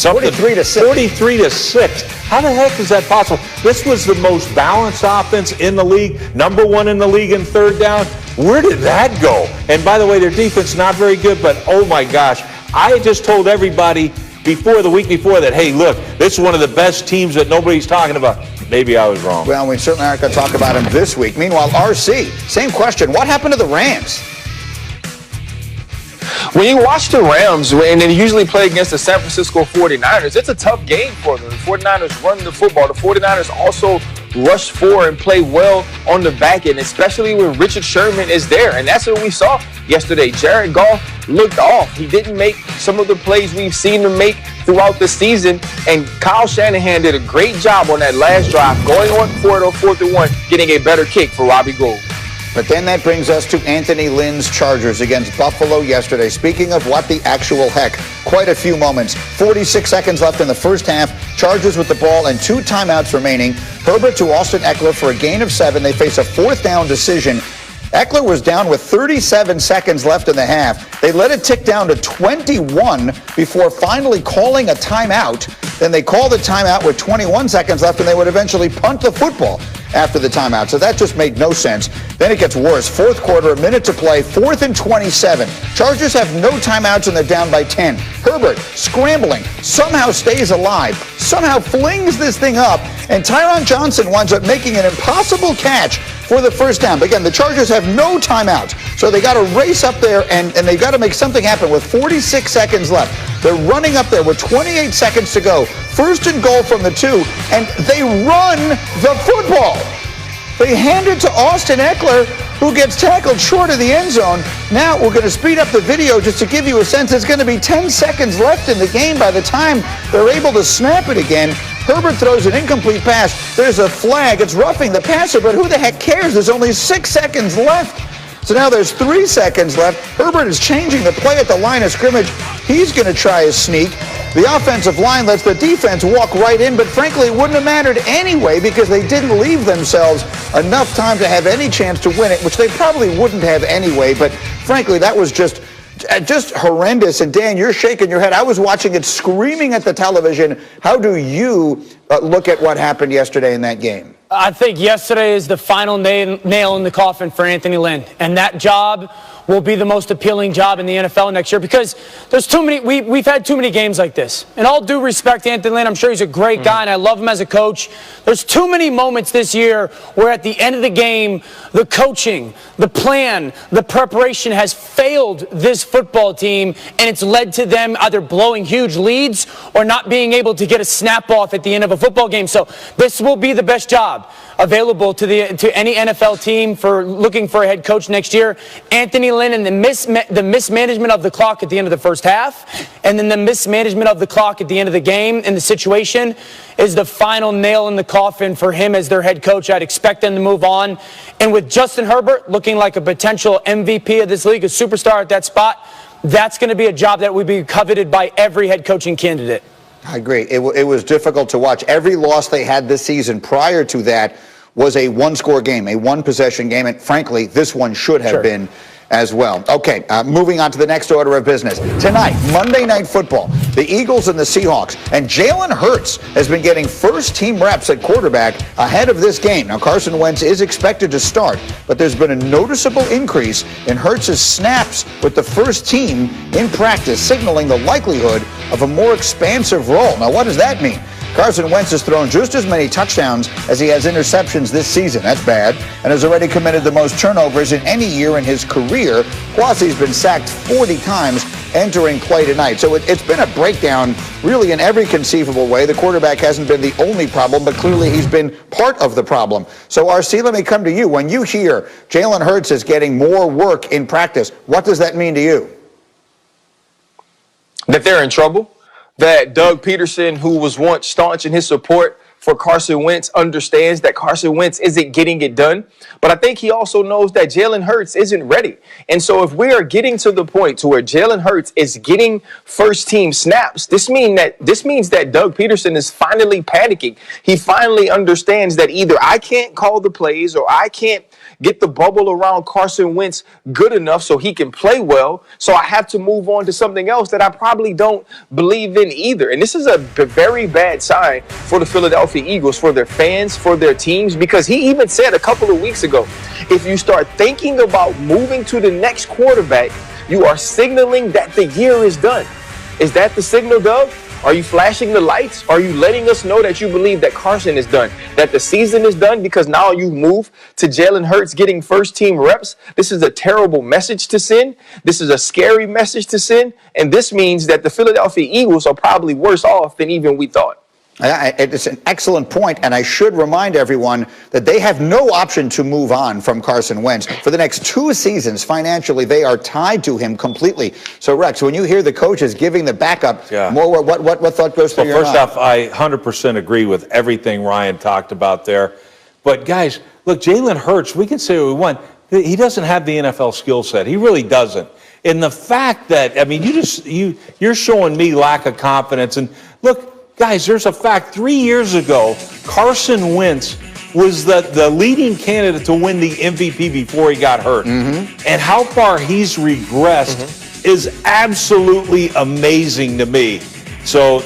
something. 43-6. 43-6. How the heck is that possible? This was the most balanced offense in the league, number one in the league in third down. Where did that go? And by the way, their defense not very good, but oh my gosh, I just told everybody the week before that, hey, look, this is one of the best teams that nobody's talking about. Maybe I was wrong. Well, we certainly aren't going to talk about him this week. Meanwhile, RC, same question. What happened to the Rams? When you watch the Rams, and they usually play against the San Francisco 49ers, it's a tough game for them. The 49ers run the football. The 49ers also rush forward and play well on the back end, especially when Richard Sherman is there. And that's what we saw yesterday. Jared Goff looked off. He didn't make some of the plays we've seen him make throughout the season. And Kyle Shanahan did a great job on that last drive, going on for it on 4th and 1, getting a better kick for Robbie Gould. But then that brings us to Anthony Lynn's Chargers against Buffalo yesterday. Speaking of what the actual heck, quite a few moments. 46 seconds left in the first half. Chargers with the ball and 2 timeouts remaining. Herbert to Austin Eckler for a gain of 7. They face a 4th down decision. Eckler was down with 37 seconds left in the half. They let it tick down to 21 before finally calling a timeout. Then they called the timeout with 21 seconds left, and they would eventually punt the football after the timeout. So that just made no sense. Then it gets worse. 4th quarter, a minute to play, 4th and 27. Chargers have no timeouts, and they're down by 10. Herbert, scrambling, somehow stays alive, somehow flings this thing up, and Tyron Johnson winds up making an impossible catch for the first down. But again, the Chargers have no timeouts, so they got to race up there, and they got to make something happen with 46 seconds left. They're running up there with 28 seconds to go. 1st and goal from the 2, and they run the football. They hand it to Austin Eckler, who gets tackled short of the end zone. Now we're going to speed up the video just to give you a sense. It's going to be 10 seconds left in the game by the time they're able to snap it again. Herbert throws an incomplete pass. There's a flag. It's roughing the passer, but who the heck cares? There's only 6 seconds left. So now there's 3 seconds left. Herbert is changing the play at the line of scrimmage. He's going to try his sneak. The offensive line lets the defense walk right in, but frankly, it wouldn't have mattered anyway because they didn't leave themselves enough time to have any chance to win it, which they probably wouldn't have anyway. But frankly, that was just horrendous. And Dan, you're shaking your head. I was watching it, screaming at the television. How do you look at what happened yesterday in that game? I think yesterday is the final nail in the coffin for Anthony Lynn, and that job will be the most appealing job in the NFL next year because there's too many. We've had too many games like this. And all due respect to Anthony Lynn, I'm sure he's a great guy, and I love him as a coach. There's too many moments this year where at the end of the game, the coaching, the plan, the preparation has failed this football team, and it's led to them either blowing huge leads or not being able to get a snap off at the end of a football game. So this will be the best job available to any NFL team for looking for a head coach next year. Anthony Lynn and the mismanagement of the clock at the end of the first half, and then the mismanagement of the clock at the end of the game and the situation is the final nail in the coffin for him as their head coach. I'd expect them to move on. And with Justin Herbert looking like a potential MVP of this league, a superstar at that spot, that's going to be a job that would be coveted by every head coaching candidate. I agree. It was difficult to watch. Every loss they had this season prior to that was a one-score game, a one-possession game, and frankly, this one should have been as well. Okay, moving on to the next order of business. Tonight, Monday Night Football, the Eagles and the Seahawks, and Jalen Hurts has been getting first-team reps at quarterback ahead of this game. Now, Carson Wentz is expected to start, but there's been a noticeable increase in Hurts' snaps with the first team in practice, signaling the likelihood of a more expansive role. Now, what does that mean? Carson Wentz has thrown just as many touchdowns as he has interceptions this season. That's bad. And has already committed the most turnovers in any year in his career. Plus, he's been sacked 40 times entering play tonight. So it's been a breakdown really in every conceivable way. The quarterback hasn't been the only problem, but clearly he's been part of the problem. So, RC, let me come to you. When you hear Jalen Hurts is getting more work in practice, what does that mean to you? That they're in trouble. That Doug Peterson, who was once staunch in his support for Carson Wentz understands that Carson Wentz isn't getting it done. But I think he also knows that Jalen Hurts isn't ready. And so if we are getting to the point to where Jalen Hurts is getting first team snaps, this means that Doug Peterson is finally panicking. He finally understands that either I can't call the plays or I can't get the bubble around Carson Wentz good enough so he can play well. So I have to move on to something else that I probably don't believe in either. And this is a very bad sign for the Philadelphia Eagles, for their fans, for their teams, because he even said a couple of weeks ago, if you start thinking about moving to the next quarterback, you are signaling that the year is done. Is that the signal, Doug? Are you flashing the lights? Are you letting us know that you believe that Carson is done, that the season is done because now you move to Jalen Hurts getting first team reps? This is a terrible message to send. This is a scary message to send. And this means that the Philadelphia Eagles are probably worse off than even we thought. It's an excellent point, and I should remind everyone that they have no option to move on from Carson Wentz. For the next 2 seasons, financially, they are tied to him completely. So, Rex, when you hear the coaches giving the backup, more, what thought goes through your mind? First off, I 100% agree with everything Ryan talked about there. But, guys, look, Jalen Hurts, we can say what we want. He doesn't have the NFL skill set. He really doesn't. And the fact that, I mean, you're showing me lack of confidence. And, look, guys, there's a fact. 3 years ago, Carson Wentz was the leading candidate to win the MVP before he got hurt. And how far he's regressed is absolutely amazing to me. So,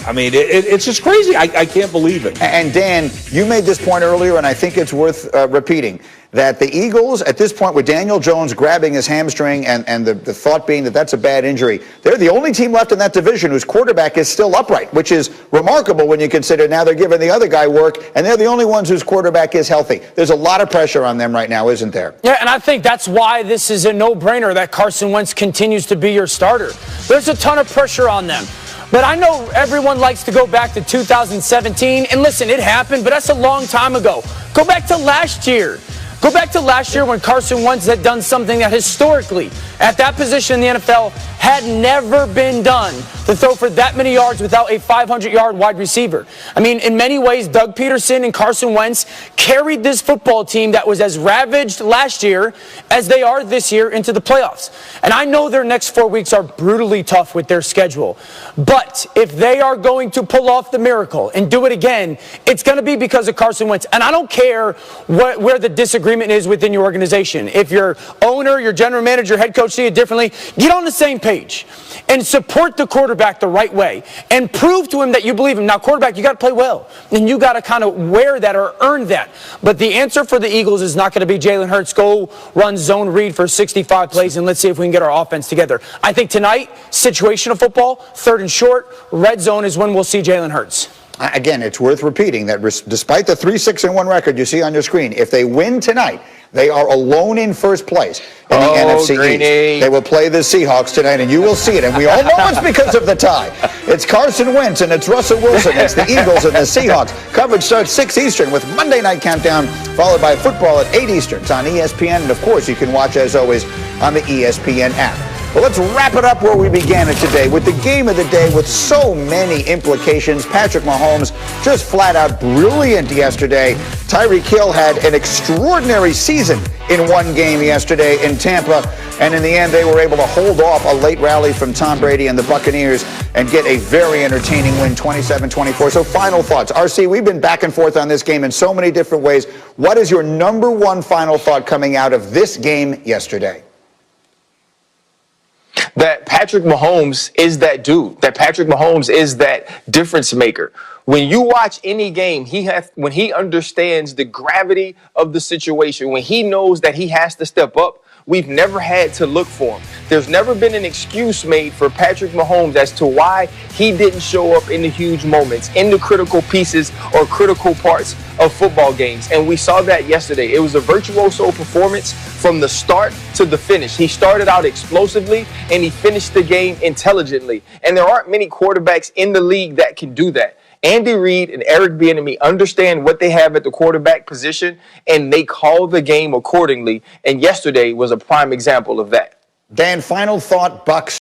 I mean, it's just crazy. I can't believe it. And, Dan, you made this point earlier, and I think it's worth repeating, that the Eagles, at this point, with Daniel Jones grabbing his hamstring and the thought being that that's a bad injury, they're the only team left in that division whose quarterback is still upright, which is remarkable when you consider now they're giving the other guy work, and they're the only ones whose quarterback is healthy. There's a lot of pressure on them right now, isn't there? Yeah, and I think that's why this is a no-brainer that Carson Wentz continues to be your starter. There's a ton of pressure on them. But I know everyone likes to go back to 2017, and listen, it happened, but that's a long time ago. Go back to last year. Go back to last year when Carson Wentz had done something that historically, at that position in the NFL, had never been done, to throw for that many yards without a 500-yard wide receiver. I mean, in many ways, Doug Peterson and Carson Wentz carried this football team that was as ravaged last year as they are this year into the playoffs. And I know their next 4 weeks are brutally tough with their schedule. But if they are going to pull off the miracle and do it again, it's going to be because of Carson Wentz. And I don't care where the disagreement is within your organization. If your owner, your general manager, head coach see it differently, get on the same page and support the quarterback the right way and prove to him that you believe him. Now, quarterback, you got to play well, and you got to kind of wear that or earn that. But the answer for the Eagles is not going to be Jalen Hurts, go run zone read for 65 plays and let's see if we can get our offense together. I think tonight, situational football, 3rd and short, red zone is when we'll see Jalen Hurts. Again, it's worth repeating that despite the 3-6-1 record you see on your screen, if they win tonight, they are alone in first place in the NFC East. They will play the Seahawks tonight, and you will see it. And we all know it's because of the tie. It's Carson Wentz, and it's Russell Wilson. It's the Eagles and the Seahawks. Coverage starts 6 Eastern with Monday Night Countdown, followed by football at 8 Eastern. It's on ESPN, and, of course, you can watch, as always, on the ESPN app. Well, let's wrap it up where we began it today with the game of the day with so many implications. Patrick Mahomes just flat out brilliant yesterday. Tyreek Hill had an extraordinary season in one game yesterday in Tampa. And in the end, they were able to hold off a late rally from Tom Brady and the Buccaneers and get a very entertaining win, 27-24. So final thoughts. RC, we've been back and forth on this game in so many different ways. What is your number one final thought coming out of this game yesterday? That Patrick Mahomes is that dude, that Patrick Mahomes is that difference maker. When you watch any game, when he understands the gravity of the situation, when he knows that he has to step up, we've never had to look for him. There's never been an excuse made for Patrick Mahomes as to why he didn't show up in the huge moments, in the critical pieces or critical parts of football games. And we saw that yesterday. It was a virtuoso performance from the start to the finish. He started out explosively and he finished the game intelligently. And there aren't many quarterbacks in the league that can do that. Andy Reid and Eric Bieniemy understand what they have at the quarterback position, and they call the game accordingly. And yesterday was a prime example of that. Dan, final thought, Bucs